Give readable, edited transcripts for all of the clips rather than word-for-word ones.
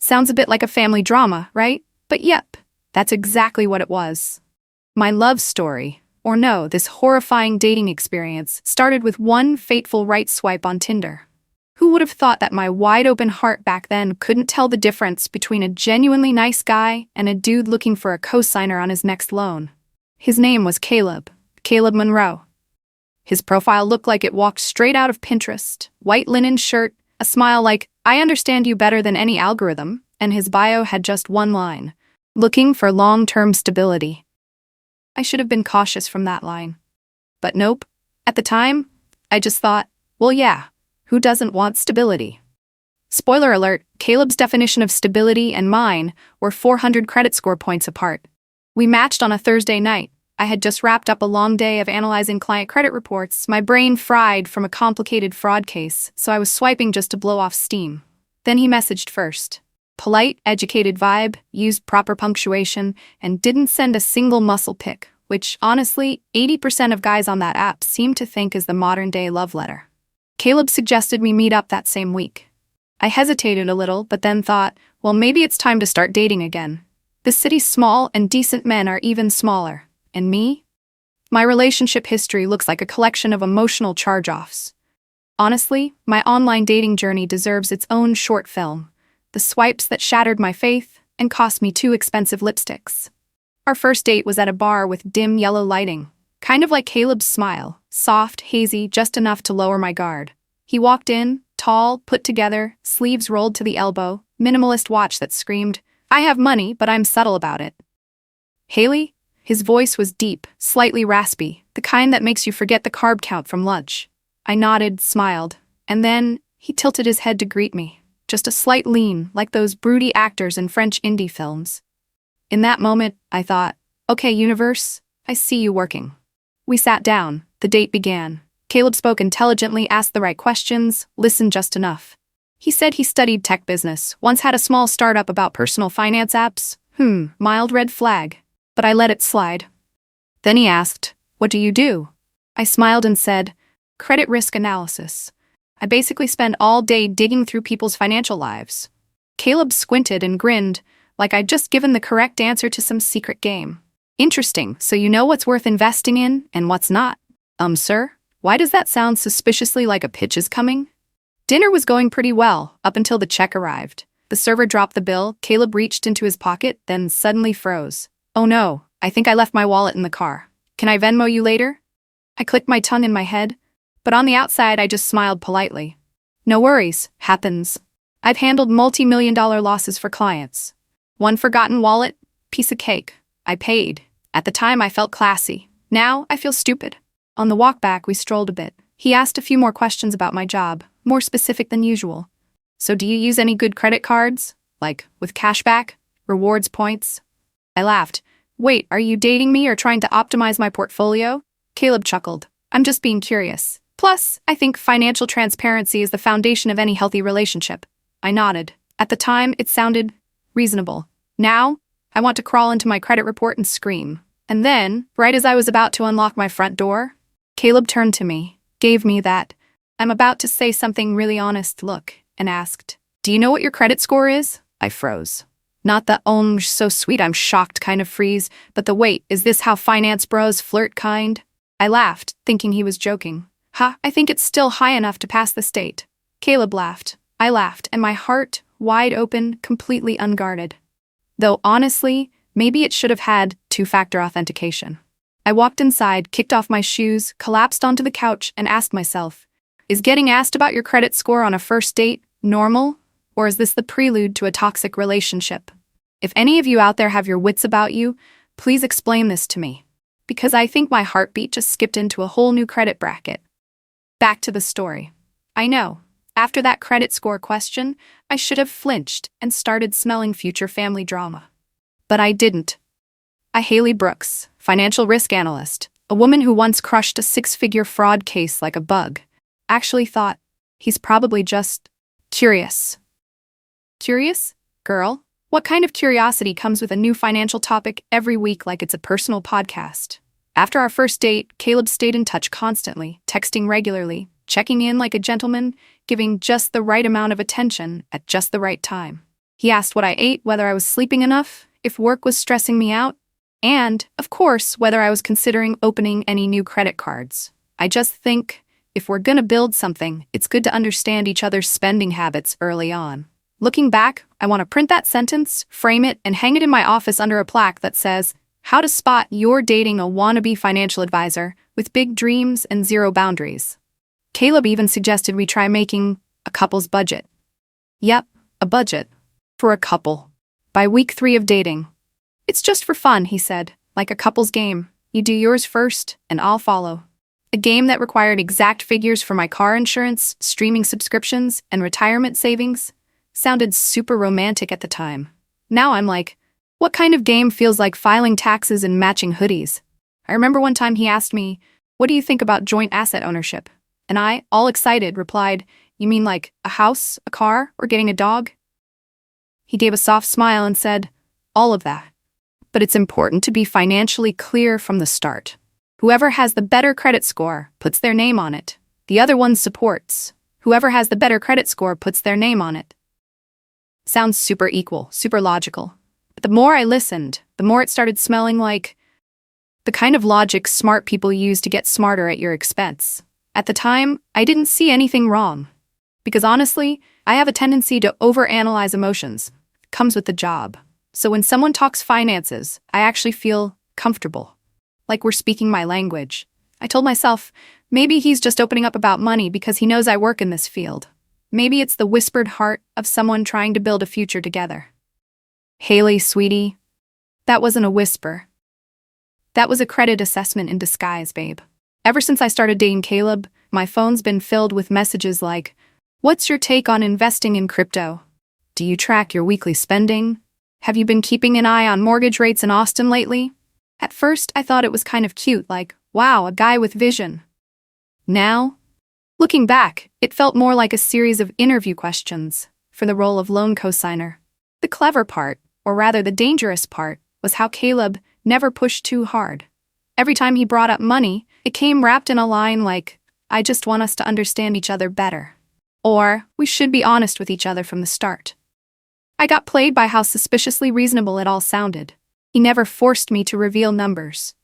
Sounds a bit like a family drama, right? But yep, that's exactly what it was. My love story, or no, this horrifying dating experience, started with one fateful right swipe on Tinder. Who would have thought that my wide-open heart back then couldn't tell the difference between a genuinely nice guy and a dude looking for a cosigner on his next loan? His name was Caleb Monroe. His profile looked like it walked straight out of Pinterest. White linen shirt, a smile like, "I understand you better than any algorithm," and his bio had just one line: looking for long-term stability. I should have been cautious from that line. But nope. At the time, I just thought, well, yeah, who doesn't want stability? Spoiler alert, Caleb's definition of stability and mine were 400 credit score points apart. We matched on a Thursday night. I had just wrapped up a long day of analyzing client credit reports, my brain fried from a complicated fraud case, so I was swiping just to blow off steam. Then he messaged first. Polite, educated vibe, used proper punctuation, and didn't send a single muscle pic, which, honestly, 80% of guys on that app seem to think is the modern-day love letter. Caleb suggested we meet up that same week. I hesitated a little, but then thought, well, maybe it's time to start dating again. This city's small, and decent men are even smaller. And me? My relationship history looks like a collection of emotional charge-offs. Honestly, my online dating journey deserves its own short film. The swipes that shattered my faith and cost me 2 expensive lipsticks. Our first date was at a bar with dim yellow lighting, kind of like Caleb's smile, soft, hazy, just enough to lower my guard. He walked in, tall, put together, sleeves rolled to the elbow, minimalist watch that screamed, "I have money, but I'm subtle about it." "Haley?" His voice was deep, slightly raspy, the kind that makes you forget the carb count from lunch. I nodded, smiled, and then he tilted his head to greet me. Just a slight lean, like those broody actors in French indie films. In that moment, I thought, okay, universe, I see you working. We sat down. The date began. Caleb spoke intelligently, asked the right questions, listened just enough. He said he studied tech business, once had a small startup about personal finance apps. Mild red flag. But I let it slide. Then he asked, "What do you do?" I smiled and said, "Credit risk analysis. I basically spend all day digging through people's financial lives." Caleb squinted and grinned, like I'd just given the correct answer to some secret game. "Interesting, so you know what's worth investing in and what's not?" Sir? Why does that sound suspiciously like a pitch is coming? Dinner was going pretty well, up until the check arrived. The server dropped the bill, Caleb reached into his pocket, then suddenly froze. "Oh no, I think I left my wallet in the car. Can I Venmo you later?" I clicked my tongue in my head, but on the outside I just smiled politely. "No worries, happens. I've handled multi-million-dollar losses for clients. One forgotten wallet, piece of cake. I paid. At the time I felt classy. Now I feel stupid." On the walk back we strolled a bit. He asked a few more questions about my job, more specific than usual. "So do you use any good credit cards? Like, with cashback? Rewards points?" I laughed. "Wait, are you dating me or trying to optimize my portfolio?" Caleb chuckled. "I'm just being curious. Plus, I think financial transparency is the foundation of any healthy relationship." I nodded. At the time, it sounded reasonable. Now, I want to crawl into my credit report and scream. And then, right as I was about to unlock my front door, Caleb turned to me, gave me that "I'm about to say something really honest" look, and asked, "Do you know what your credit score is?" I froze. Not the so sweet I'm shocked kind of freeze, but the wait, is this how finance bros flirt kind? I laughed, thinking he was joking. I think it's still high enough to pass the state." Caleb laughed. I laughed, and my heart, wide open, completely unguarded. Though honestly, maybe it should have had 2-factor authentication. I walked inside, kicked off my shoes, collapsed onto the couch, and asked myself, is getting asked about your credit score on a first date normal? Or is this the prelude to a toxic relationship? If any of you out there have your wits about you, please explain this to me. Because I think my heartbeat just skipped into a whole new credit bracket. Back to the story. I know, after that credit score question, I should have flinched and started smelling future family drama. But I didn't. Haley Brooks, financial risk analyst, a woman who once crushed a 6-figure fraud case like a bug, actually thought, he's probably just curious. Curious? Girl? What kind of curiosity comes with a new financial topic every week like it's a personal podcast? After our first date, Caleb stayed in touch constantly, texting regularly, checking in like a gentleman, giving just the right amount of attention at just the right time. He asked what I ate, whether I was sleeping enough, if work was stressing me out, and, of course, whether I was considering opening any new credit cards. I just think, if we're gonna build something, it's good to understand each other's spending habits early on. Looking back, I want to print that sentence, frame it, and hang it in my office under a plaque that says, "How to spot you're dating a wannabe financial advisor with big dreams and zero boundaries." Caleb even suggested we try making a couple's budget. Yep, a budget. For a couple. By week 3 of dating. "It's just for fun," he said, "like a couple's game. You do yours first, and I'll follow." A game that required exact figures for my car insurance, streaming subscriptions, and retirement savings sounded super romantic at the time. Now I'm like, what kind of game feels like filing taxes and matching hoodies? I remember one time he asked me, "What do you think about joint asset ownership?" And I, all excited, replied, "You mean like a house, a car, or getting a dog?" He gave a soft smile and said, "All of that. But it's important to be financially clear from the start. Whoever has the better credit score puts their name on it. The other one supports. Whoever has the better credit score puts their name on it." Sounds super equal, super logical. But the more I listened, the more it started smelling like the kind of logic smart people use to get smarter at your expense. At the time, I didn't see anything wrong. Because honestly, I have a tendency to overanalyze emotions. It comes with the job. So when someone talks finances, I actually feel comfortable. Like we're speaking my language. I told myself, maybe he's just opening up about money because he knows I work in this field. Maybe it's the whispered heart of someone trying to build a future together. "Haley, sweetie." That wasn't a whisper. That was a credit assessment in disguise, babe. Ever since I started dating Caleb, my phone's been filled with messages like, "What's your take on investing in crypto? Do you track your weekly spending? Have you been keeping an eye on mortgage rates in Austin lately?" At first, I thought it was kind of cute, like, wow, a guy with vision. Now, looking back, it felt more like a series of interview questions for the role of loan cosigner. The clever part, or rather the dangerous part, was how Caleb never pushed too hard. Every time he brought up money, it came wrapped in a line like, "I just want us to understand each other better." Or, "We should be honest with each other from the start." I got played by how suspiciously reasonable it all sounded. He never forced me to reveal numbers.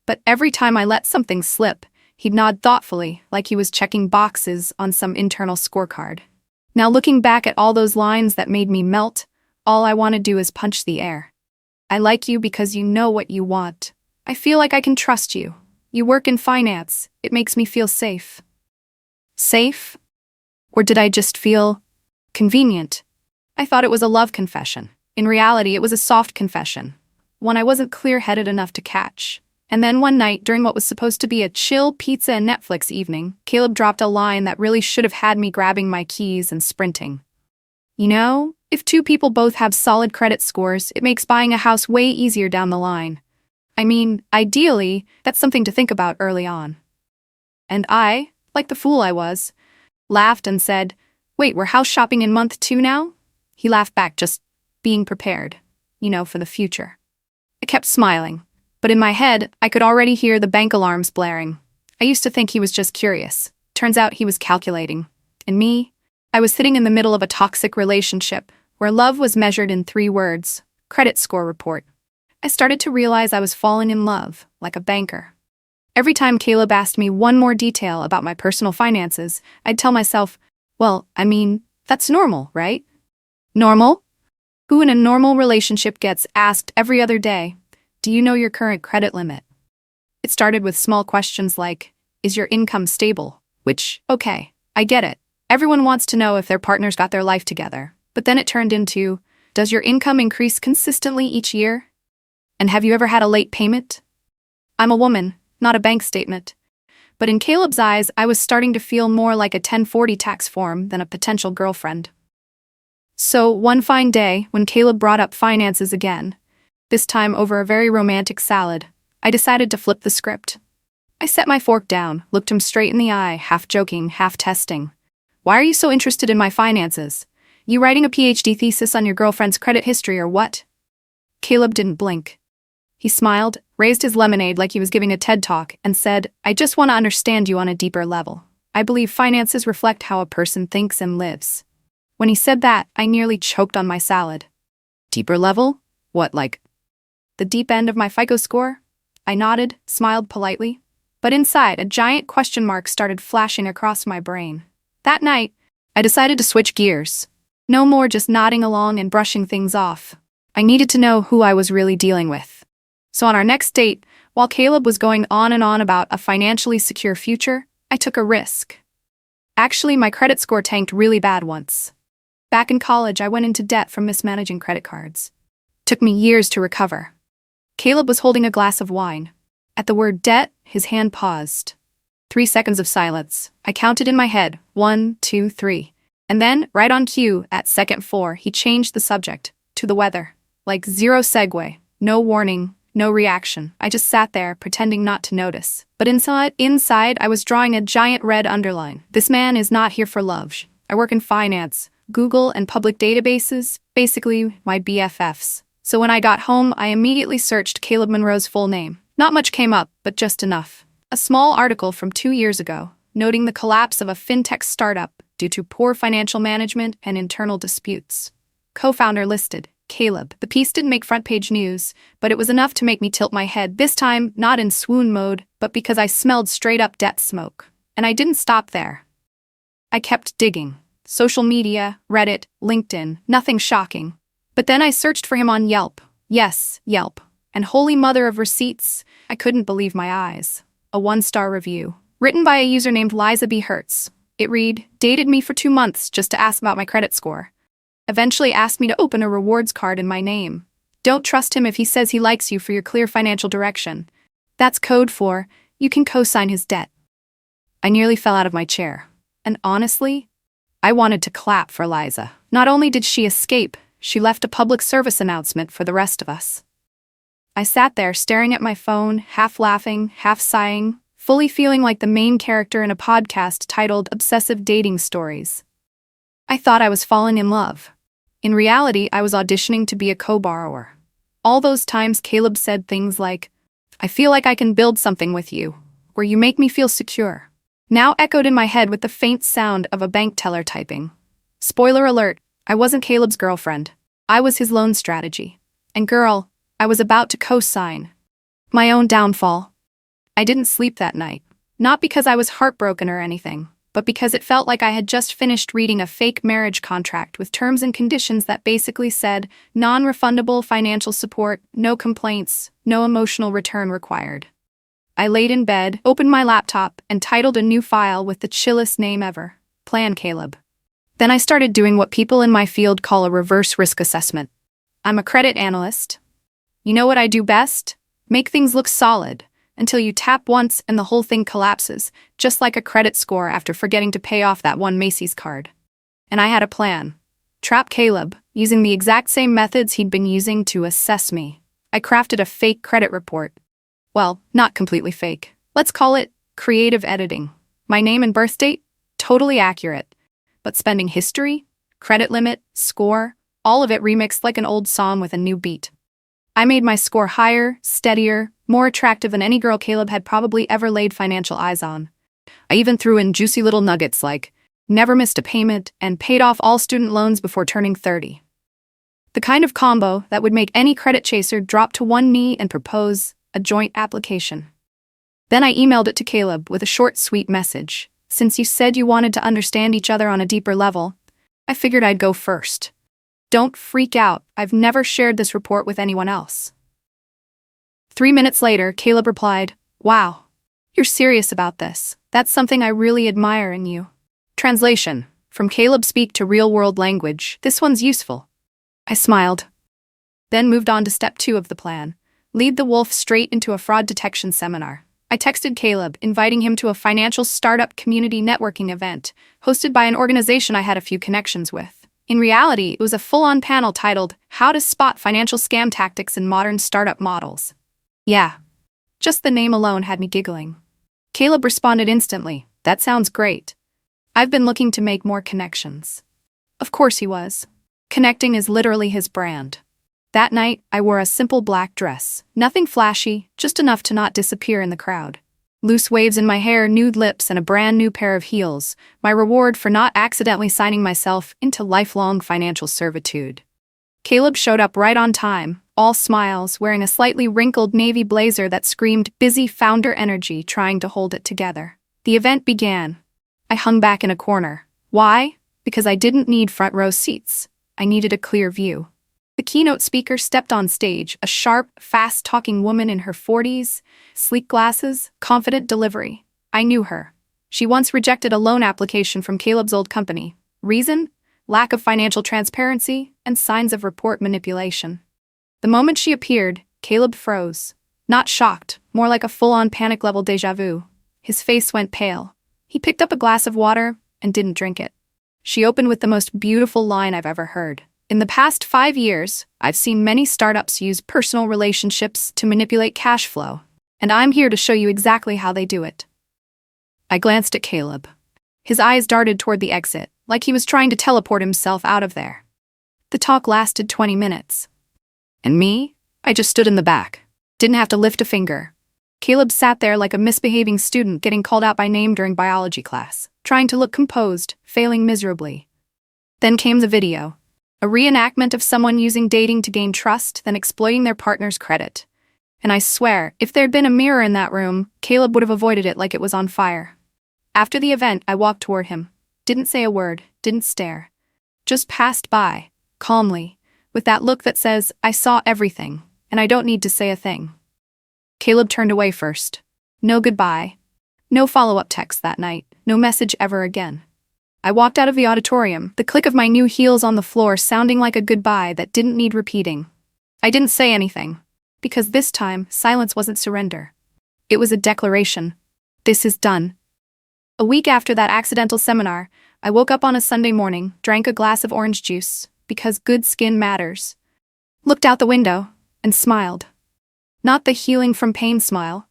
But every time I let something slip, he'd nod thoughtfully, like he was checking boxes on some internal scorecard. Now looking back at all those lines that made me melt, all I want to do is punch the air. I like you because you know what you want. I feel like I can trust you. You work in finance. It makes me feel safe. Safe? Or did I just feel convenient? I thought it was a love confession. In reality, it was a soft confession. One I wasn't clear-headed enough to catch. And then one night, during what was supposed to be a chill pizza and Netflix evening, Caleb dropped a line that really should have had me grabbing my keys and sprinting. "You know, if two people both have solid credit scores, it makes buying a house way easier down the line. I mean, ideally, that's something to think about early on." And I, like the fool I was, laughed and said, "Wait, we're house shopping in month 2 now?" He laughed back, just being prepared, for the future. I kept smiling, but in my head, I could already hear the bank alarms blaring. I used to think he was just curious. Turns out he was calculating. And me? I was sitting in the middle of a toxic relationship, where love was measured in 3 words: credit score report. I started to realize I was falling in love, like a banker. Every time Caleb asked me one more detail about my personal finances, I'd tell myself, well, I mean, that's normal, right? Normal? Who in a normal relationship gets asked every other day, "Do you know your current credit limit?" It started with small questions like, "Is your income stable?" Which, okay, I get it. Everyone wants to know if their partner's got their life together. But then it turned into, "Does your income increase consistently each year? And have you ever had a late payment?" I'm a woman, not a bank statement. But in Caleb's eyes, I was starting to feel more like a 1040 tax form than a potential girlfriend. So one fine day, when Caleb brought up finances again, this time over a very romantic salad, I decided to flip the script. I set my fork down, looked him straight in the eye, half joking, half testing. "Why are you so interested in my finances? You writing a PhD thesis on your girlfriend's credit history or what?" Caleb didn't blink. He smiled, raised his lemonade like he was giving a TED Talk, and said, "I just want to understand you on a deeper level. I believe finances reflect how a person thinks and lives. When he said that, I nearly choked on my salad. Deeper level? What, like the deep end of my FICO score? I nodded, smiled politely. But inside, a giant question mark started flashing across my brain. That night, I decided to switch gears. No more just nodding along and brushing things off. I needed to know who I was really dealing with. So on our next date, while Caleb was going on and on about a financially secure future, I took a risk. Actually, my credit score tanked really bad once. Back in college, I went into debt from mismanaging credit cards. Took me years to recover. Caleb was holding a glass of wine. At the word debt, his hand paused. 3 seconds of silence. I counted in my head, 1, 2, 3. And then, right on cue, at second 4, he changed the subject, to the weather. Like zero segue, no warning, no reaction. I just sat there, pretending not to notice. But inside, I was drawing a giant red underline. This man is not here for love. I work in finance, Google and public databases, basically my BFFs. So when I got home, I immediately searched Caleb Monroe's full name. Not much came up, but just enough. A small article from 2 years ago, noting the collapse of a fintech startup due to poor financial management and internal disputes. Co-founder listed, Caleb. The piece didn't make front-page news, but it was enough to make me tilt my head, this time not in swoon mode, but because I smelled straight-up debt smoke. And I didn't stop there. I kept digging. Social media, Reddit, LinkedIn, nothing shocking. But then I searched for him on Yelp. Yes, Yelp. And holy mother of receipts, I couldn't believe my eyes. A 1-star review, written by a user named Liza B. Hertz. It read, dated me for 2 months just to ask about my credit score. Eventually asked me to open a rewards card in my name. Don't trust him if he says he likes you for your clear financial direction. That's code for, you can co-sign his debt. I nearly fell out of my chair. And honestly, I wanted to clap for Liza. Not only did she escape, she left a public service announcement for the rest of us. I sat there staring at my phone, half laughing, half sighing, fully feeling like the main character in a podcast titled Obsessive Dating Stories. I thought I was falling in love. In reality, I was auditioning to be a co-borrower. All those times Caleb said things like, I feel like I can build something with you, where you make me feel secure, now echoed in my head with the faint sound of a bank teller typing. Spoiler alert, I wasn't Caleb's girlfriend. I was his loan strategy. And girl, I was about to co-sign. My own downfall. I didn't sleep that night. Not because I was heartbroken or anything, but because it felt like I had just finished reading a fake marriage contract with terms and conditions that basically said, non-refundable financial support, no complaints, no emotional return required. I laid in bed, opened my laptop, and titled a new file with the chillest name ever, Plan Caleb. Then I started doing what people in my field call a reverse risk assessment. I'm a credit analyst. You know what I do best? Make things look solid, until you tap once and the whole thing collapses, just like a credit score after forgetting to pay off that one Macy's card. And I had a plan. Trap Caleb, using the exact same methods he'd been using to assess me. I crafted a fake credit report. Well, not completely fake. Let's call it creative editing. My name and birth date? Totally accurate. But spending history, credit limit, score, all of it remixed like an old song with a new beat. I made my score higher, steadier, more attractive than any girl Caleb had probably ever laid financial eyes on. I even threw in juicy little nuggets like, never missed a payment, and paid off all student loans before turning 30. The kind of combo that would make any credit chaser drop to one knee and propose a joint application. Then I emailed it to Caleb with a short, sweet message. Since you said you wanted to understand each other on a deeper level, I figured I'd go first. Don't freak out, I've never shared this report with anyone else. 3 minutes later, Caleb replied, wow, you're serious about this. That's something I really admire in you. Translation, from Caleb speak to real-world language, this one's useful. I smiled. Then moved on to step 2 of the plan. Lead the wolf straight into a fraud detection seminar. I texted Caleb, inviting him to a financial startup community networking event, hosted by an organization I had a few connections with. In reality, it was a full-on panel titled, How to Spot Financial Scam Tactics in Modern Startup Models. Yeah, just the name alone had me giggling. Caleb responded instantly, that sounds great. I've been looking to make more connections. Of course he was. Connecting is literally his brand. That night, I wore a simple black dress. Nothing flashy, just enough to not disappear in the crowd. Loose waves in my hair, nude lips, and a brand new pair of heels, my reward for not accidentally signing myself into lifelong financial servitude. Caleb showed up right on time, all smiles, wearing a slightly wrinkled navy blazer that screamed busy founder energy, trying to hold it together. The event began. I hung back in a corner. Why? Because I didn't need front row seats. I needed a clear view. The keynote speaker stepped on stage, a sharp, fast-talking woman in her 40s, sleek glasses, confident delivery. I knew her. She once rejected a loan application from Caleb's old company. Reason? Lack of financial transparency and signs of report manipulation. The moment she appeared, Caleb froze. Not shocked, more like a full-on panic-level déjà vu. His face went pale. He picked up a glass of water and didn't drink it. She opened with the most beautiful line I've ever heard. In the past 5 years, I've seen many startups use personal relationships to manipulate cash flow, and I'm here to show you exactly how they do it. I glanced at Caleb. His eyes darted toward the exit, like he was trying to teleport himself out of there. The talk lasted 20 minutes. And me? I just stood in the back. Didn't have to lift a finger. Caleb sat there like a misbehaving student getting called out by name during biology class, trying to look composed, failing miserably. Then came the video. A reenactment of someone using dating to gain trust, then exploiting their partner's credit. And I swear, if there'd been a mirror in that room, Caleb would have avoided it like it was on fire. After the event, I walked toward him. Didn't say a word, didn't stare. Just passed by, calmly, with that look that says, I saw everything, and I don't need to say a thing. Caleb turned away first. No goodbye. No follow-up text that night, no message ever again. I walked out of the auditorium, the click of my new heels on the floor sounding like a goodbye that didn't need repeating. I didn't say anything, because this time, silence wasn't surrender. It was a declaration. This is done. A week after that accidental seminar, I woke up on a Sunday morning, drank a glass of orange juice, because good skin matters. Looked out the window, and smiled. Not the healing from pain smile.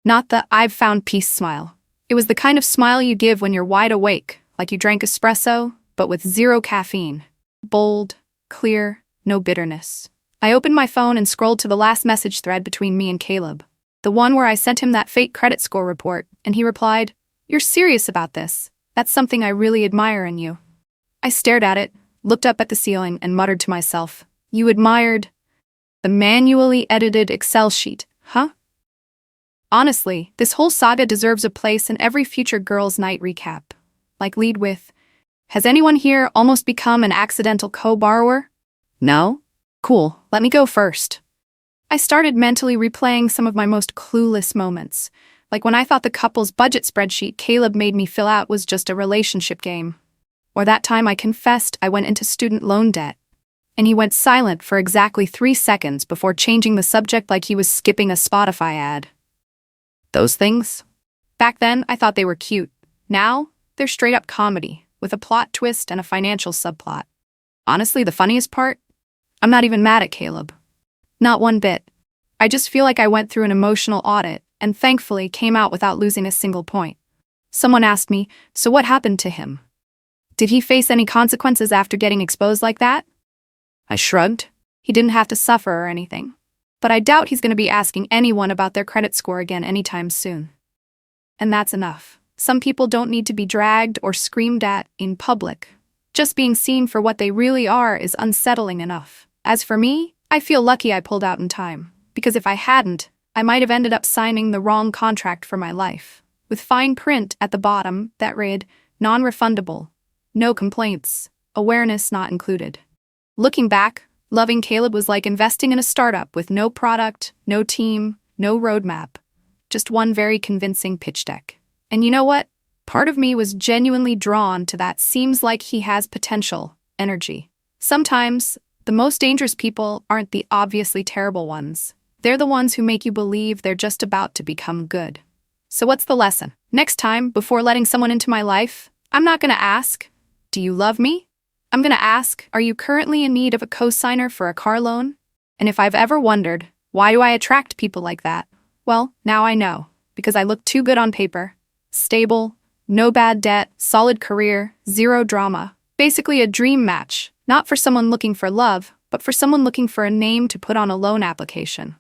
Not the I've found peace smile. It was the kind of smile you give when you're wide awake, like you drank espresso, but with zero caffeine. Bold, clear, no bitterness. I opened my phone and scrolled to the last message thread between me and Caleb. The one where I sent him that fake credit score report, and he replied, "You're serious about this. That's something I really admire in you." I stared at it, looked up at the ceiling, and muttered to myself, "You admired the manually edited Excel sheet, huh?" Honestly, this whole saga deserves a place in every future girls' night recap. Like lead with, "Has anyone here almost become an accidental co-borrower? No? Cool, let me go first." I started mentally replaying some of my most clueless moments, like when I thought the couple's budget spreadsheet Caleb made me fill out was just a relationship game. Or that time I confessed I went into student loan debt, and he went silent for exactly 3 seconds before changing the subject like he was skipping a Spotify ad. Those things? Back then, I thought they were cute. Now, they're straight-up comedy, with a plot twist and a financial subplot. Honestly, the funniest part? I'm not even mad at Caleb. Not one bit. I just feel like I went through an emotional audit, and thankfully came out without losing a single point. Someone asked me, so what happened to him? Did he face any consequences after getting exposed like that? I shrugged. He didn't have to suffer or anything. But I doubt he's going to be asking anyone about their credit score again anytime soon. And that's enough. Some people don't need to be dragged or screamed at in public. Just being seen for what they really are is unsettling enough. As for me, I feel lucky I pulled out in time, because if I hadn't, I might have ended up signing the wrong contract for my life, with fine print at the bottom that read, non-refundable, no complaints, awareness not included. Looking back, loving Caleb was like investing in a startup with no product, no team, no roadmap, just one very convincing pitch deck. And you know what? Part of me was genuinely drawn to that seems like he has potential energy. Sometimes, the most dangerous people aren't the obviously terrible ones. They're the ones who make you believe they're just about to become good. So what's the lesson? Next time, before letting someone into my life, I'm not going to ask, "Do you love me?" I'm going to ask, "Are you currently in need of a cosigner for a car loan?" And if I've ever wondered, why do I attract people like that? Well, now I know. Because I look too good on paper. Stable, no bad debt, solid career, zero drama. Basically a dream match, not for someone looking for love, but for someone looking for a name to put on a loan application.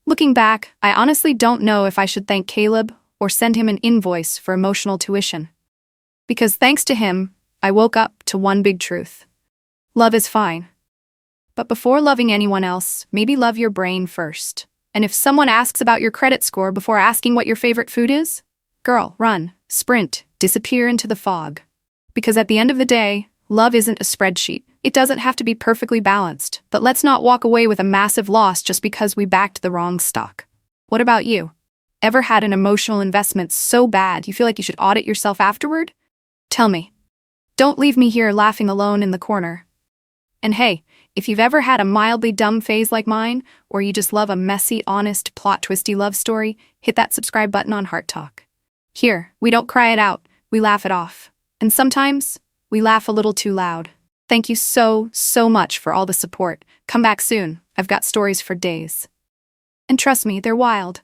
Looking back, I honestly don't know if I should thank Caleb or send him an invoice for emotional tuition. Because thanks to him, I woke up to one big truth. Love is fine. But before loving anyone else, maybe love your brain first. And if someone asks about your credit score before asking what your favorite food is, girl, run, sprint, disappear into the fog. Because at the end of the day, love isn't a spreadsheet. It doesn't have to be perfectly balanced, but let's not walk away with a massive loss just because we backed the wrong stock. What about you? Ever had an emotional investment so bad you feel like you should audit yourself afterward? Tell me. Don't leave me here laughing alone in the corner. And hey, if you've ever had a mildly dumb phase like mine, or you just love a messy, honest, plot-twisty love story, hit that subscribe button on Heart Talk. Here, we don't cry it out, we laugh it off. And sometimes, we laugh a little too loud. Thank you so much for all the support. Come back soon. I've got stories for days. And trust me, they're wild.